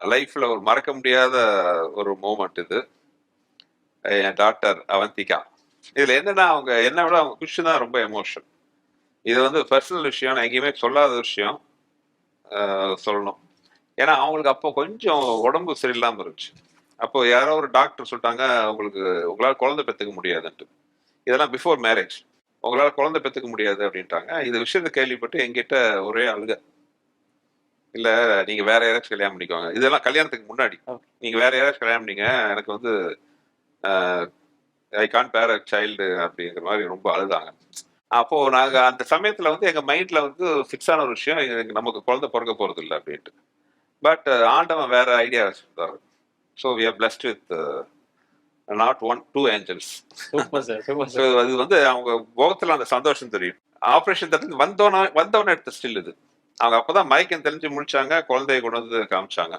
லைஃப்ல ஒரு மறக்க முடியாத ஒரு மூமெண்ட் இது. என் டாக்டர் அவந்திகா. இதுல என்னன்னா அவங்க என்ன விட அவங்க குஷி தான் ரொம்ப எமோஷன். இது வந்து பர்சனல் விஷயம், நான் எங்கேயுமே சொல்லாத விஷயம் சொல்லணும். ஏன்னா அவங்களுக்கு அப்போ கொஞ்சம் உடம்பு சரியில்லாம இருந்துச்சு. அப்போ யாரோ ஒரு டாக்டர் சொல்லிட்டாங்க, உங்களுக்கு உங்களால குழந்தை பெற்றுக்க முடியாதுன்ட்டு. இதெல்லாம் பிஃபோர் மேரேஜ். உங்களால குழந்தை பெற்றுக்க முடியாது அப்படின்ட்டாங்க. இந்த விஷயத்தை கேள்விப்பட்டு என்கிட்ட ஒரே அழுக. இல்ல நீங்க வேற யாராச்சும் கல்யாணம் பண்ணிக்கோங்க. இதெல்லாம் கல்யாணத்துக்கு முன்னாடி. நீங்க வேற யாராச்சும் கல்யாணம் பண்ணிங்க. எனக்கு வந்து ஐ கான்ட் பேர் அ சைல்டு அப்படிங்கிற மாதிரி ரொம்ப அழுதாங்க. அப்போ நாங்க அந்த சமயத்துல வந்து எங்க மைண்ட்ல வந்து ஃபிக்ஸ் ஆன ஒரு விஷயம், நமக்கு குழந்தை பிறக்க போறது இல்லை அப்படின்ட்டு. பட் ஆண்டவன் வேற ஐடியா வச்சிருந்தாரு. So we are blessed with not one two angels. So அது வந்து அவங்க முகத்துல அந்த சந்தோஷம் தெரியும். ஆப்ரேஷன் தட்டு வந்தவன எடுத்த ஸ்டில் இது. அவங்க அப்பதான் மயக்கம் தெரிஞ்சு முடிச்சாங்க, குழந்தைய கொண்டு வந்து காமிச்சாங்க.